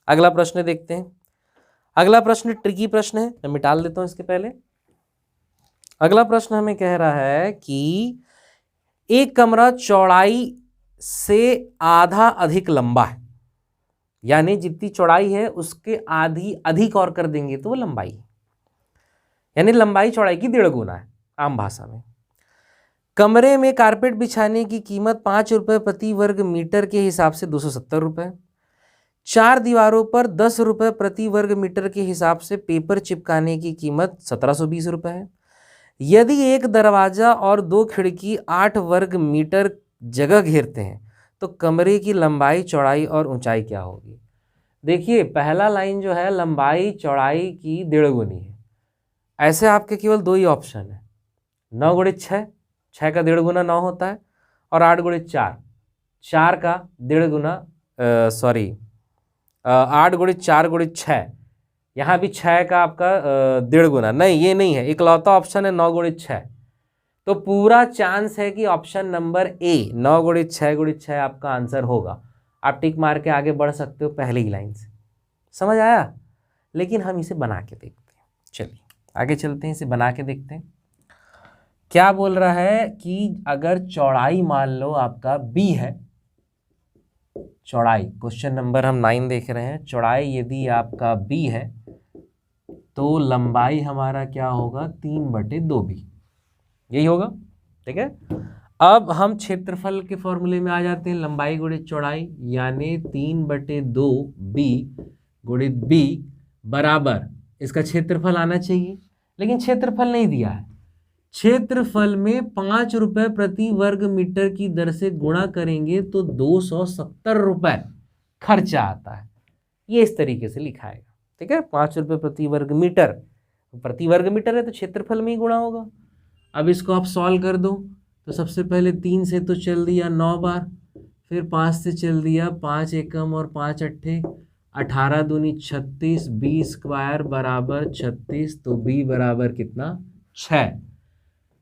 अगला प्रश्न देखते हैं। अगला प्रश्न ट्रिकी प्रश्न है, मैं मिटा देता हूं इसके पहले। अगला प्रश्न हमें कह रहा है कि एक कमरा चौड़ाई से आधा अधिक लंबा है, यानी जितनी चौड़ाई है उसके आधी अधिक और कर देंगे तो वो लंबाई है, यानी लंबाई चौड़ाई की 1.5 गुना है आम भाषा में। कमरे में कारपेट बिछाने की कीमत 5 रुपये प्रति वर्ग मीटर के हिसाब से 270 रुपये। 4 दीवारों पर 10 रुपये प्रति वर्ग मीटर के हिसाब से पेपर चिपकाने की कीमत 1720 रुपये है। यदि एक दरवाजा और 2 खिड़की 8 वर्ग मीटर जगह घेरते हैं तो कमरे की लंबाई चौड़ाई और ऊंचाई क्या होगी। देखिए पहला लाइन जो है लंबाई चौड़ाई की 1.5 गुनी है, ऐसे आपके केवल 2 ही ऑप्शन है, 9 गुणित 6, 6 का 1.5 गुना 9 होता है, और 8 गुणित 4, 4 का 1.5 गुना 8 गुणित 4 गुणित 6, यहाँ भी 6 का आपका 1.5 गुना, नहीं ये नहीं है, इकलौता ऑप्शन है 9 गुणित 6। तो पूरा चांस है कि ऑप्शन नंबर ए 9 गुणित 6 गुणित 6 आपका आंसर होगा। आप टिक मार के आगे बढ़ सकते हो पहली ही लाइन से, समझ आया। लेकिन हम इसे बना के देखते हैं, चलिए आगे चलते हैं, इसे बना के देखते हैं। क्या बोल रहा है कि अगर चौड़ाई मान लो आपका b है, चौड़ाई क्वेश्चन नंबर हम 9 देख रहे हैं, चौड़ाई यदि आपका b है तो लंबाई हमारा क्या होगा 3/2b, यही होगा, ठीक है। अब हम क्षेत्रफल के फॉर्मूले में आ जाते हैं, लंबाई गुणित चौड़ाई, यानी 3/2b गुणित b बराबर इसका क्षेत्रफल आना चाहिए, लेकिन क्षेत्रफल नहीं दिया है। क्षेत्रफल में 5 रुपये प्रति वर्ग मीटर की दर से गुणा करेंगे तो 270 रुपये खर्चा आता है, ये इस तरीके से लिखाएगा, ठीक है। 5 रुपये प्रति वर्ग मीटर, प्रति वर्ग मीटर है तो क्षेत्रफल में ही गुणा होगा। अब इसको आप सॉल्व कर दो तो सबसे पहले 3 से तो चल दिया 9 बार, फिर 5 से चल दिया 5 एकम और 5 अट्ठे 18 दूनी 36, b स्क्वायर बराबर 36, तो b बराबर कितना 6।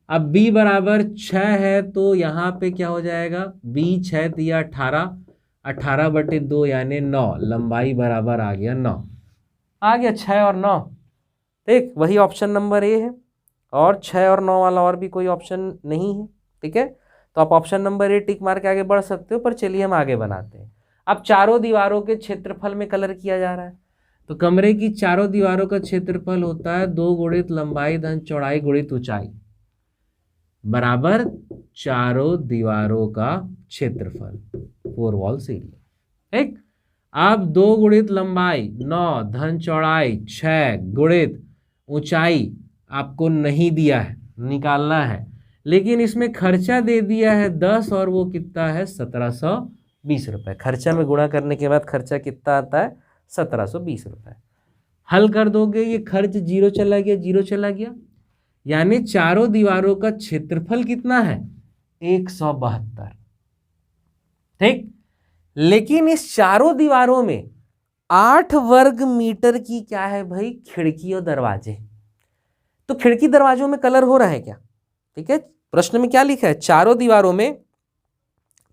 अब b बराबर 6 है तो यहाँ पे क्या हो जाएगा, b 6 दिया 18, 18/2 यानी 9, लंबाई बराबर आ गया 9, आ गया 6 और 9, ठीक। वही ऑप्शन नंबर ए है, और 6 और 9 वाला और भी कोई ऑप्शन नहीं है, ठीक है। तो आप ऑप्शन नंबर ए टिक मार के आगे बढ़ सकते हो, पर चलिए हम आगे बनाते हैं। अब चारों दीवारों के क्षेत्रफल में कलर किया जा रहा है, तो कमरे की चारों दीवारों का क्षेत्रफल होता है 2 गुणित लंबाई धन चौड़ाई गुणित ऊंचाई बराबर चारों दीवारों का क्षेत्रफल, 4 वॉल्स एरिया, ठीक। अब 2 गुणित लंबाई 9 धन चौड़ाई 6 गुणित ऊंचाई आपको नहीं दिया है, निकालना है, लेकिन इसमें खर्चा दे दिया है 10, और वो कितना है 1720 रुपये। खर्चा में गुणा करने के बाद खर्चा कितना आता है 1720 रुपये। हल कर दोगे, ये खर्च 0 चला गया, 0 चला गया, यानी चारों दीवारों का क्षेत्रफल कितना है 172, ठीक। लेकिन इस चारों दीवारों में 8 वर्ग मीटर की क्या है भाई खिड़की और दरवाजे, तो खिड़की दरवाजों में कलर हो रहा है क्या, ठीक है। प्रश्न में क्या लिखा है, चारों दीवारों में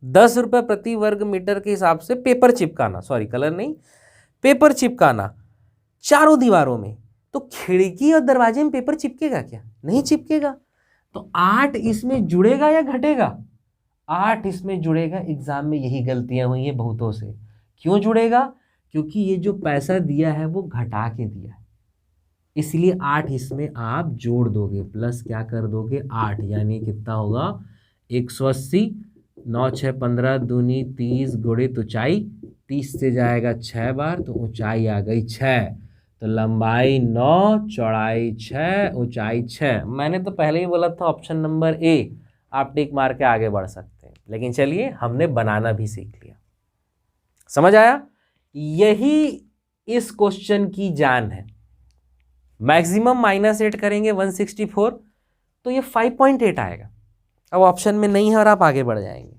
10 रुपये प्रति वर्ग मीटर के हिसाब से पेपर चिपकाना, सॉरी कलर नहीं, पेपर चिपकाना चारों दीवारों में, तो खिड़की और दरवाजे में पेपर चिपकेगा क्या, नहीं चिपकेगा। तो 8 इसमें जुड़ेगा या घटेगा, 8 इसमें जुड़ेगा। एग्जाम में यही गलतियां हुई हैं बहुतों से, क्यों जुड़ेगा, क्योंकि ये जो पैसा दिया है वो घटा के दिया है, इसलिए 8 इसमें आप जोड़ दोगे, प्लस क्या कर दोगे 8, यानी कितना होगा 180, 9 6 15 दूनी 30 गुणित ऊंचाई 30 से जाएगा 6 बार, तो ऊंचाई आ गई 6, तो लंबाई 9 चौड़ाई 6 ऊंचाई 6। मैंने तो पहले ही बोला था ऑप्शन नंबर ए, आप टिक मार के आगे बढ़ सकते हैं, लेकिन चलिए हमने बनाना भी सीख लिया, समझ आया। यही इस क्वेश्चन की जान है। मैक्सिमम -8 करेंगे 164, तो ये 5.8 आएगा। अब ऑप्शन में नहीं है और आप आगे बढ़ जाएंगे,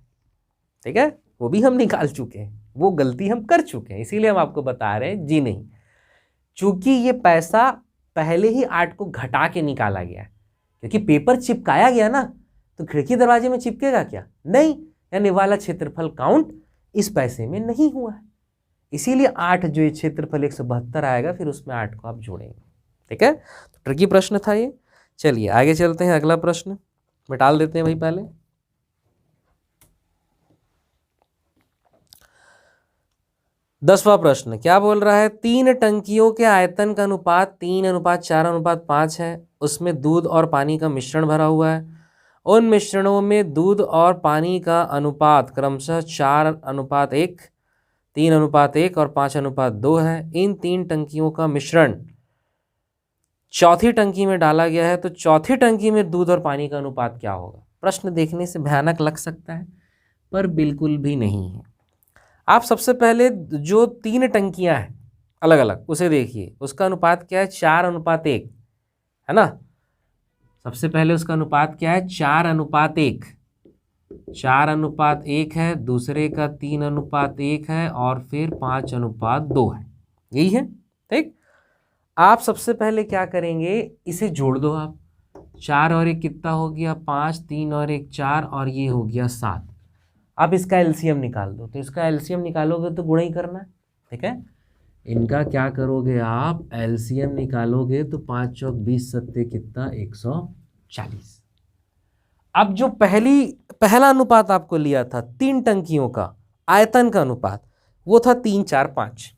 ठीक है, वो भी हम निकाल चुके हैं, वो गलती हम कर चुके हैं, इसीलिए हम आपको बता रहे हैं जी नहीं, चूंकि ये पैसा पहले ही 8 को घटा के निकाला गया है, क्योंकि पेपर चिपकाया गया ना, तो खिड़की दरवाजे में चिपकेगा क्या, नहीं, यानी वाला क्षेत्रफल काउंट इस पैसे में नहीं हुआ है, इसीलिए 8 जो ये क्षेत्रफल 172 आएगा, फिर उसमें 8 को आप जोड़ेंगे। ठीक है, तो ट्रिकी प्रश्न था ये। चलिए आगे चलते हैं, अगला प्रश्न में टाल देते हैं भाई पहले। 10वां प्रश्न क्या बोल रहा है, 3 टंकियों के आयतन का अनुपात 3:4:5 है। उसमें दूध और पानी का मिश्रण भरा हुआ है। उन मिश्रणों में दूध और पानी का अनुपात क्रमशः 4:1, 3:1 और 5:2 है। इन 3 टंकियों का मिश्रण चौथी टंकी में डाला गया है, तो चौथी टंकी में दूध और पानी का अनुपात क्या होगा। प्रश्न देखने से भयानक लग सकता है, पर बिल्कुल भी नहीं है। आप सबसे पहले जो 3 टंकियां हैं अलग अलग, उसे देखिए, उसका अनुपात क्या है, 4:1 है ना। सबसे पहले उसका अनुपात क्या है, 4:1, 4:1 है। दूसरे का 3:1 है, और फिर 5:2 है, यही है। ठीक, आप सबसे पहले क्या करेंगे, इसे जोड़ दो आप। 4 और 1 कितना हो गया, 5, 3 और 1 4, और ये हो गया 7। आप इसका एलसीएम निकाल दो, तो इसका एलसीएम निकालोगे तो गुणा ही करना है। ठीक है, इनका क्या करोगे आप, एलसीएम निकालोगे तो 5 चौक 20 सत्ते कितना, 140। अब जो पहला अनुपात आपको लिया था 3 टंकियों का आयतन का अनुपात, वो था 3:4:5।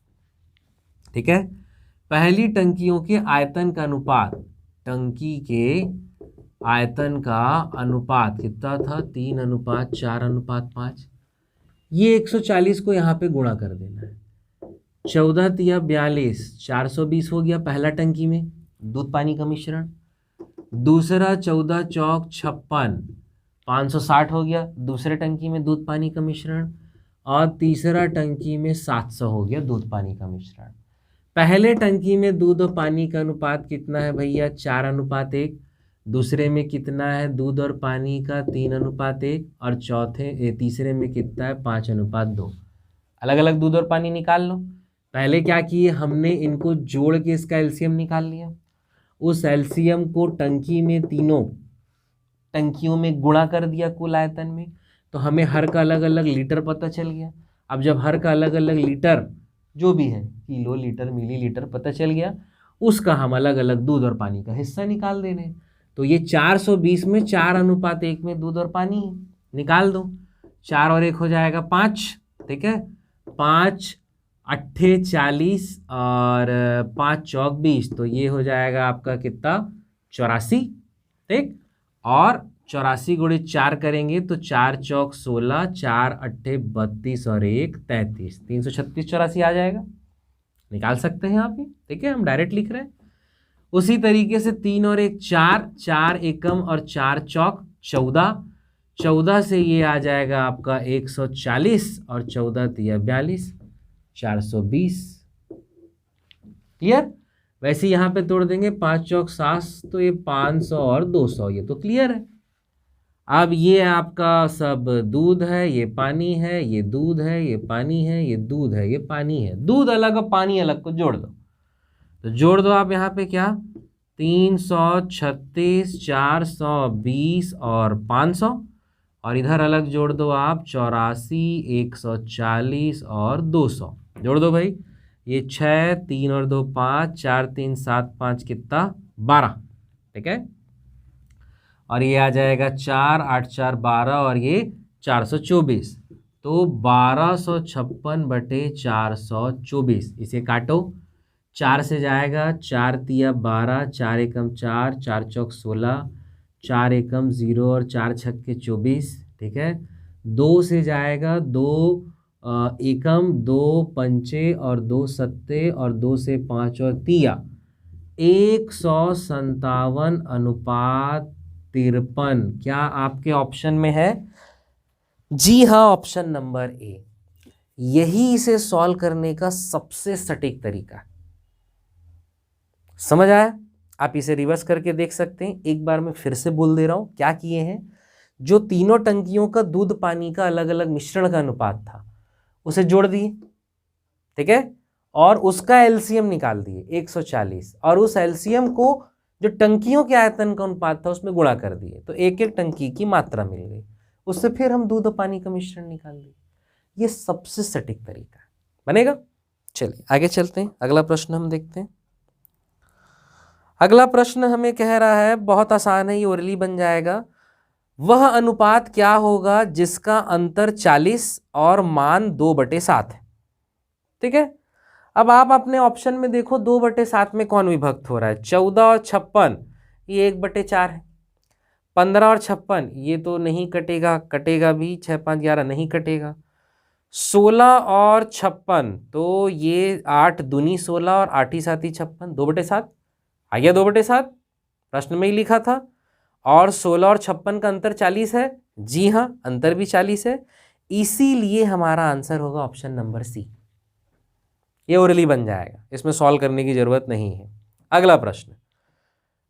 ठीक है, पहली टंकियों के आयतन का अनुपात, टंकी के आयतन का अनुपात कितना था, 3:4:5। ये 140 को यहाँ पे गुणा कर देना है। 14 तिया 42, 420 हो गया पहला टंकी में दूध पानी का मिश्रण। दूसरा 14 चौक 56, 560 हो गया दूसरे टंकी में दूध पानी का मिश्रण। और तीसरा टंकी में 700 हो गया दूध पानी का मिश्रण। पहले टंकी में दूध और पानी का अनुपात कितना है भैया, 4:1। दूसरे में कितना है दूध और पानी का, 3:1। और तीसरे में कितना है, 5:2। अलग अलग दूध और पानी निकाल लो। पहले क्या किए हमने, इनको जोड़ के इसका एलसीएम निकाल लिया। उस एलसीएम को टंकी में, तीनों टंकियों में गुणा कर दिया कुल आयतन में, तो हमें हर का अलग अलग लीटर पता चल गया। अब जब हर का अलग अलग लीटर जो भी है, किलो लीटर मिलीलीटर पता चल गया, उसका हम अलग अलग दूध और पानी का हिस्सा निकाल दे रहे हैं। तो ये 420 में 4:1 में दूध और पानी निकाल दो। 4 और 1 हो जाएगा 5। ठीक है, 5 8 40 और 5 चौक 20, तो ये हो जाएगा आपका कितना, 84। ठीक, और 84 गुणे 4 करेंगे तो 4 चौक 16, 4 8 32 और 1 33, 336 84 आ जाएगा। निकाल सकते हैं आप ये। ठीक है, हम डायरेक्ट लिख रहे हैं। उसी तरीके से 3 और 1 4, 4 एकम और 4 चौक 14, 14 से ये आ जाएगा आपका 140, और 14 तिया 42, 420। क्लियर। वैसे यहाँ पे तोड़ देंगे, 5 चौक 7, तो ये 500 और 200, ये तो क्लियर है। अब ये आपका सब दूध है, ये पानी है, ये दूध है, ये पानी है, ये दूध है, ये पानी है। दूध अलग और पानी अलग को जोड़ दो, तो जोड़ दो आप यहाँ पे क्या, 336, 420 और 500। और इधर अलग जोड़ दो आप 84, 140 और 200। जोड़ दो भाई, ये 6, 3 और 2 5, 4 3 7 5 कितना, 12। ठीक है, और ये आ जाएगा 4 8 4 12, और ये 424, तो 1256/424। इसे काटो, 4 से जाएगा, 4 तिया 12, 4 एकम 4, 4 चौक 16, 4 एकम 0 और 4 छक्के 24। ठीक है, 2 से जाएगा, 2 एकम, 2 पंचे और 2 सत्ते, और 2 से 5 और तिया, 157:53। क्या आपके ऑप्शन में है? जी हाँ, ऑप्शन नंबर ए। यही इसे सॉल्व करने का सबसे सटीक तरीका। समझ आया? आप इसे रिवर्स करके देख सकते हैं। एक बार मैं फिर से बोल दे रहा हूं क्या किए हैं। जो तीनों टंकियों का दूध पानी का अलग अलग मिश्रण का अनुपात था, उसे जोड़ दिए। ठीक है, और उसका एलसीएम निकाल दिए 140, और उस एलसीएम को जो टंकियों के आयतन का अनुपात था उसमें गुणा कर दिए, तो एक एक टंकी की मात्रा मिल गई। उससे फिर हम दूध और पानी का मिश्रण निकाल दिए। ये सबसे सटीक तरीका है। बनेगा? चलिए आगे चलते हैं, अगला प्रश्न हम देखते हैं। अगला प्रश्न हमें कह रहा है, बहुत आसान है, ये ओरली बन जाएगा। वह अनुपात क्या होगा जिसका अंतर 40 और मान 2/7 है। ठीक है, अब आप अपने ऑप्शन में देखो 2/7 में कौन विभक्त हो रहा है। 14 और 56 ये 1/4 है। 15 और 56 ये तो नहीं कटेगा, कटेगा भी, 6 5 11 नहीं कटेगा। 16 और 56 तो ये 8 दूनी 16 और 8 ही 7 ही 56, 2/7 आ गया। 2/7 प्रश्न में ही लिखा था। और 16 और 56 का अंतर 40 है। जी हाँ, अंतर भी 40 है, इसीलिए हमारा आंसर होगा ऑप्शन नंबर सी। ये ओरली बन जाएगा, इसमें सॉल्व करने की जरूरत नहीं है। अगला प्रश्न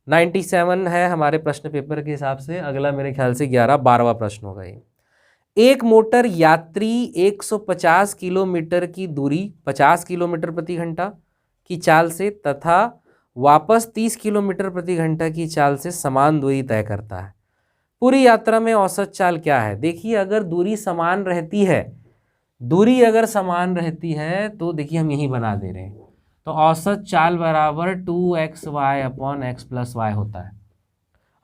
97 है हमारे प्रश्न पेपर के हिसाब से। अगला मेरे ख्याल से 12वां प्रश्न होगा ये। एक मोटर यात्री 150 किलोमीटर की दूरी 50 किलोमीटर प्रति घंटा की चाल से तथा वापस 30 किलोमीटर प्रति घंटा की चाल से समान दूरी तय करता है। पूरी यात्रा में औसत चाल क्या है। देखिए, अगर दूरी समान रहती है, दूरी अगर समान रहती है तो देखिए हम यही बना दे रहे हैं, तो औसत चाल बराबर 2xy upon x plus Y होता है।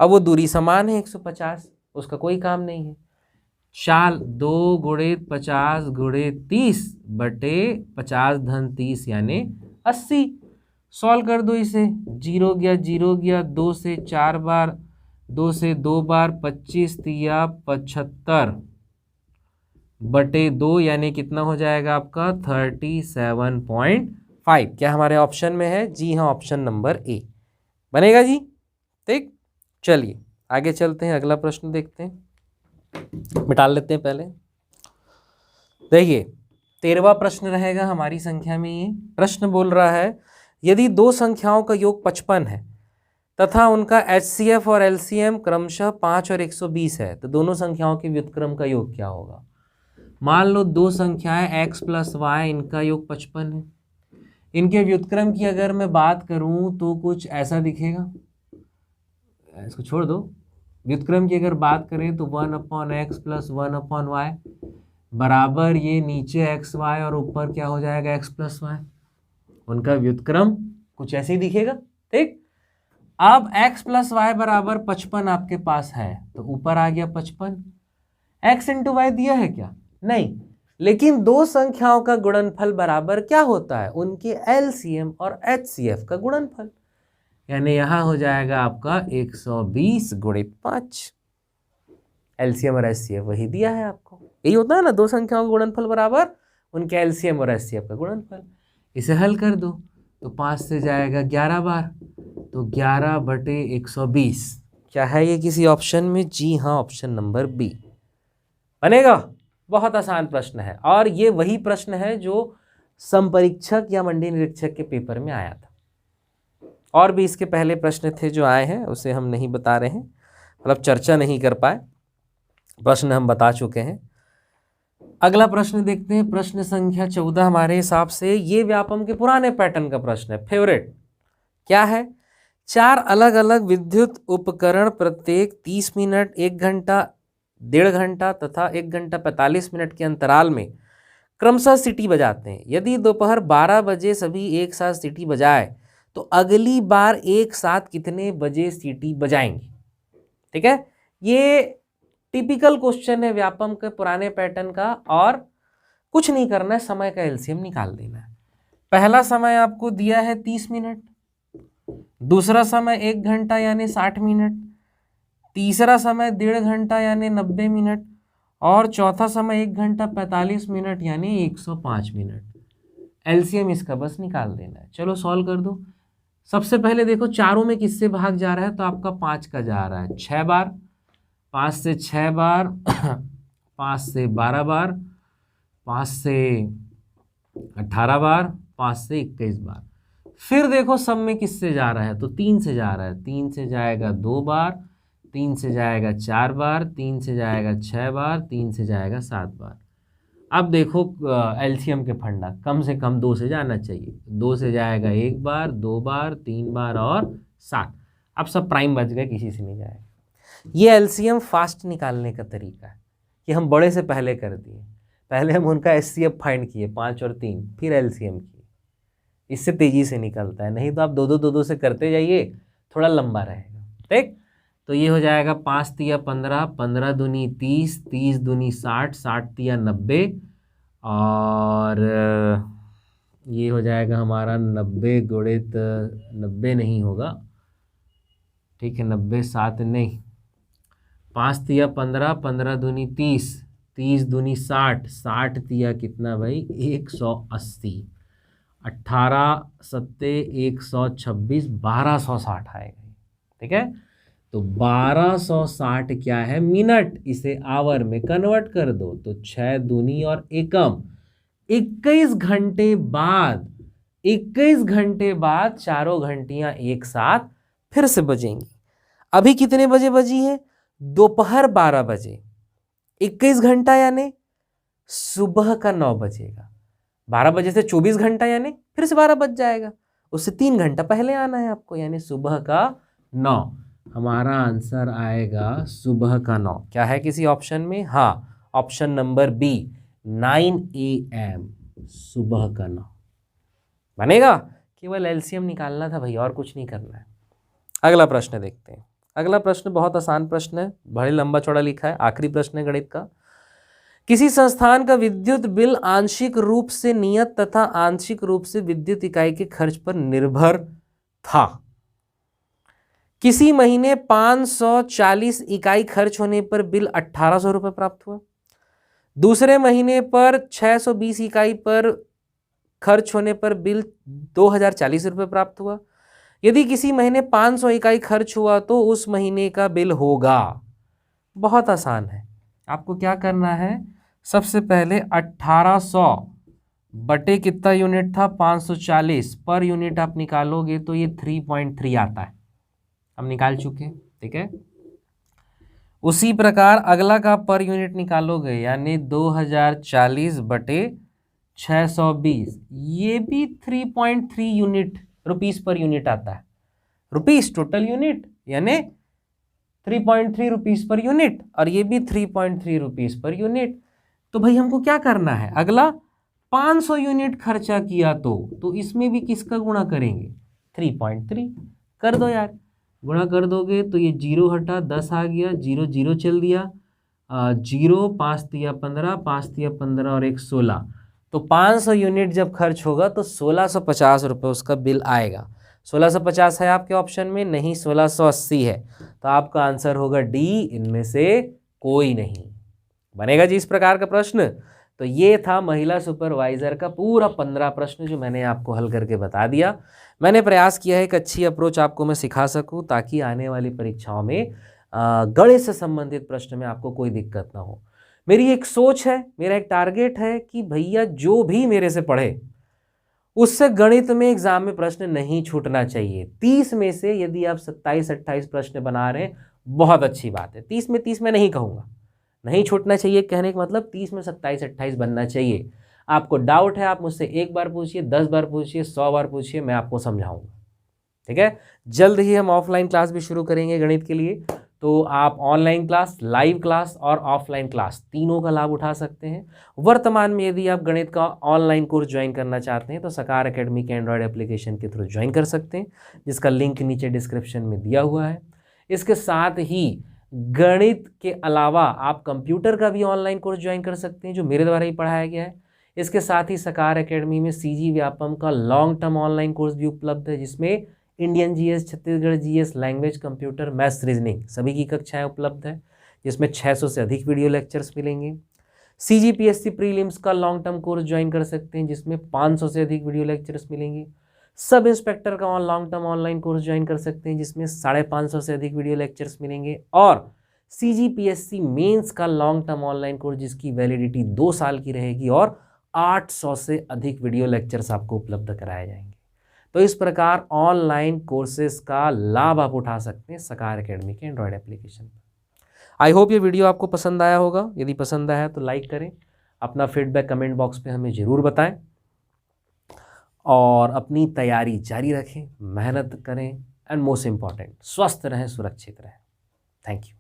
अब वो दूरी समान है 150, उसका कोई काम नहीं है। चाल 2 × 50 × 30 बटे 50 धन 30 यानी 80। सॉल्व कर दो इसे, 0 गया 0 गया, 2 से 4 बार, 2 से 2 बार, 25 तिया 75 बटे 2 यानी कितना हो जाएगा आपका 37.5। क्या हमारे ऑप्शन में है? जी हाँ, ऑप्शन नंबर ए बनेगा जी। ठीक, चलिए आगे चलते हैं, अगला प्रश्न देखते हैं, मिटा लेते हैं पहले। देखिए 13वां प्रश्न रहेगा हमारी संख्या में। ये प्रश्न बोल रहा है, यदि दो संख्याओं का योग 55 है तथा उनका HCF और LCM क्रमशः 5 और 120 है, तो दोनों संख्याओं के व्युत्क्रम का योग क्या होगा। मान लो दो संख्याएं x प्लस वाई, इनका योग 55 है। इनके व्युत्क्रम की अगर मैं बात करूं तो कुछ ऐसा दिखेगा, इसको छोड़ दो। व्युत्क्रम की अगर बात करें तो 1/x प्लस 1/y बराबर ये नीचे xy और ऊपर क्या हो जाएगा x प्लस वाई। उनका व्युत्क्रम कुछ ऐसे ही दिखेगा। ठीक, अब x प्लस वाई बराबर 55 आपके पास है, तो ऊपर आ गया 55। x इंटू वाई दिया है क्या? नहीं, लेकिन दो संख्याओं का गुणनफल बराबर क्या होता है? उनके LCM और HCF का गुणनफल, यानी यहां हो जाएगा आपका 120 × 5। LCM और HCF वही दिया है आपको, यही होता है ना, दो संख्याओं का गुणनफल बराबर उनके LCM और HCF का गुणनफल। इसे हल कर दो तो 5 से जाएगा 11 बार, तो 11 बटे 120। क्या है ये किसी ऑप्शन में? जी हाँ, ऑप्शन नंबर बी बनेगा। बहुत आसान प्रश्न है, और ये वही प्रश्न है जो संपरीक्षक या मंडी निरीक्षक के पेपर में आया था। और भी इसके पहले प्रश्न थे जो आए हैं, उसे हम नहीं बता रहे हैं, मतलब चर्चा नहीं कर पाए, प्रश्न हम बता चुके हैं। अगला प्रश्न देखते हैं, प्रश्न संख्या 14 हमारे हिसाब से। ये व्यापम के पुराने पैटर्न का प्रश्न है, फेवरेट। क्या है? 4 अलग अलग विद्युत उपकरण प्रत्येक 30 मिनट, 1 घंटा, 1.5 घंटा तथा 1 घंटा 45 मिनट के अंतराल में क्रमशः सीटी बजाते हैं। यदि दोपहर 12 बजे सभी एक साथ सीटी बजाए तो अगली बार एक साथ कितने बजे सीटी बजाएंगे। ठीक है, ये टिपिकल क्वेश्चन है व्यापम के पुराने पैटर्न का, और कुछ नहीं करना है, समय का एलसीएम निकाल देना है। पहला समय आपको दिया है 30 मिनट, दूसरा समय 1 घंटा यानी 60 मिनट, तीसरा समय 1.5 घंटा यानी 90 मिनट, और चौथा समय 1 घंटा 45 मिनट यानी 105 मिनट। एलसीएम इसका बस निकाल देना है। चलो सॉल्व कर दो। सबसे पहले देखो चारों में किससे भाग जा रहा है, तो आपका 5 का जा रहा है 6 बार, 5 से 6 बार 5 से 12 बार, 5 से 18 बार, 5 से 21 बार। फिर देखो सब में किससे जा रहा है, तो 3 से जा रहा है। 3 से जाएगा 2 बार, 3 से जाएगा 4 बार, 3 से जाएगा 6 बार, 3 से जाएगा 7 बार। अब देखो एलसीएम के फंडा, कम से कम 2 से जाना चाहिए। 2 से जाएगा 1 बार, 2 बार, 3 बार और 7। अब सब प्राइम बच गए, किसी से नहीं जाएगा। ये एलसीएम फास्ट निकालने का तरीका है कि हम बड़े से पहले कर दिए। पहले हम उनका एचसीएफ फाइंड किए 5 और 3, फिर एलसीएम किए। इससे तेजी से निकलता है, नहीं तो आप दो दो से करते जाइए, थोड़ा लंबा रहेगा। ठीक, तो ये हो जाएगा 5 तिया 15, 15 दूनी 30, 30 दूनी 60, 60 तिया 90, और ये हो जाएगा हमारा 90 गुणित 90 नहीं होगा, ठीक है, 90 7 नहीं, 5 तिया 15, 15 दूनी 30, 30 दूनी 60, 60 तिया कितना भाई 180, 18 सत्ते 126, 1260 आएगा। ठीक है, तो 1260 क्या है मिनट, इसे आवर में कन्वर्ट कर दो तो 6 दूनी और एकम, 21 घंटे बाद, 21 घंटे बाद चारों घंटियां एक साथ फिर से बजेंगी। अभी कितने बजे बजी है, दोपहर 12 बजे, 21 घंटा यानी सुबह का 9 बजेगा, 12 बजे से 24 घंटा यानी फिर से 12 बज जाएगा, उससे 3 घंटा पहले आना है आपको, यानी सुबह का 9। हमारा आंसर आएगा सुबह का 9। क्या है किसी ऑप्शन में, हाँ, ऑप्शन नंबर बी 9 AM, सुबह का 9 बनेगा। केवल एलसीएम निकालना था भाई, और कुछ नहीं करना है। अगला प्रश्न देखते हैं। अगला प्रश्न बहुत आसान प्रश्न है, बड़े लंबा चौड़ा लिखा है, आखिरी प्रश्न है गणित का। किसी संस्थान का विद्युत बिल आंशिक रूप से नियत तथा आंशिक रूप से विद्युत इकाई के खर्च पर निर्भर था। किसी महीने 540 इकाई खर्च होने पर बिल 1800 रुपये प्राप्त हुआ, दूसरे महीने पर 620 इकाई पर खर्च होने पर बिल 2040 रुपये प्राप्त हुआ। यदि किसी महीने 500 इकाई खर्च हुआ तो उस महीने का बिल होगा। बहुत आसान है, आपको क्या करना है, सबसे पहले 1800 बटे कितना यूनिट था 540 पर यूनिट आप निकालोगे तो ये 3.3 आता है, हम निकाल चुके हैं। ठीक है, उसी प्रकार अगला का पर यूनिट निकालोगे यानी 2040 बटे 620, ये भी 3.3 यूनिट रुपीस पर यूनिट आता है, रुपीस टोटल यूनिट यानी 3.3 रुपीस पर यूनिट, और ये भी 3.3 रुपीस पर यूनिट। तो भाई हमको क्या करना है, अगला 500 यूनिट खर्चा किया तो इसमें भी किसका गुणा करेंगे, 3.3 कर दो यार, गुणा कर दोगे तो ये 0 हटा 10 आ गया, 0 0 चल दिया, 0 5 तिया 15, 5 तिया 15 और 1 16, तो 500 यूनिट जब खर्च होगा तो 1650 रुपये उसका बिल आएगा। 1650 है आपके ऑप्शन में, नहीं 1680 है, तो आपका आंसर होगा डी, इनमें से कोई नहीं बनेगा जी इस प्रकार का प्रश्न। तो ये था महिला सुपरवाइजर का पूरा 15 प्रश्न जो मैंने आपको हल करके बता दिया। मैंने प्रयास किया है एक अच्छी अप्रोच आपको मैं सिखा सकूं ताकि आने वाली परीक्षाओं में गणित से संबंधित प्रश्न में आपको कोई दिक्कत ना हो। मेरी एक सोच है, मेरा एक टारगेट है कि भैया जो भी मेरे से पढ़े उससे गणित में एग्जाम में प्रश्न नहीं छूटना चाहिए। 30 में से यदि आप 27-28 प्रश्न बना रहे हैं बहुत अच्छी बात है, 30 में 30 मैं नहीं कहूँगा, नहीं छूटना चाहिए कहने का मतलब 30 में 27-28 बनना चाहिए। आपको डाउट है आप मुझसे एक बार पूछिए, 10 बार पूछिए, 100 बार पूछिए, मैं आपको समझाऊंगा। ठीक है, जल्द ही हम ऑफलाइन क्लास भी शुरू करेंगे गणित के लिए, तो आप ऑनलाइन क्लास, लाइव क्लास और ऑफलाइन क्लास तीनों का लाभ उठा सकते हैं। वर्तमान में यदि आप गणित का ऑनलाइन कोर्स ज्वाइन करना चाहते हैं तो सकार एकेडमी के एंड्रॉयड एप्लीकेशन के थ्रू ज्वाइन कर सकते हैं, जिसका लिंक नीचे डिस्क्रिप्शन में दिया हुआ है। इसके साथ ही गणित के अलावा आप कंप्यूटर का भी ऑनलाइन कोर्स ज्वाइन कर सकते हैं जो मेरे द्वारा ही पढ़ाया गया है। इसके साथ ही सकार एकेडमी में सीजी व्यापम का लॉन्ग टर्म ऑनलाइन कोर्स भी उपलब्ध है, जिसमें Indian GS, Chhattisgarh GS, language, computer, maths, reasoning सभी की कक्षाएं उपलब्ध है, जिसमें 600 से अधिक वीडियो लेक्चर्स मिलेंगे। सीजीपीएससी प्रीलिम्स का लॉन्ग टर्म कोर्स ज्वाइन कर सकते हैं, जिसमें 500 से अधिक वीडियो लेक्चर्स मिलेंगे। सब इंस्पेक्टर का long term online course join कर सकते हैं, जिसमें 550 से अधिक वीडियो लेक्चर्स मिलेंगे। और सीजीपीएससी मेंस का लॉन्ग टर्म ऑनलाइन कोर्स जिसकी वैलिडिटी 2 साल की रहेगी और 800 से अधिक वीडियो लेक्चर्स आपको उपलब्ध कराए जाएंगे। तो इस प्रकार ऑनलाइन कोर्सेज का लाभ आप उठा सकते हैं सकार एकेडमी के एंड्रॉयड एप्लीकेशन पर। आई होप ये वीडियो आपको पसंद आया होगा। यदि पसंद आया तो लाइक करें, अपना फीडबैक कमेंट बॉक्स पे हमें ज़रूर बताएं और अपनी तैयारी जारी रखें, मेहनत करें एंड मोस्ट इम्पॉर्टेंट स्वस्थ रहें, सुरक्षित रहें। Thank you.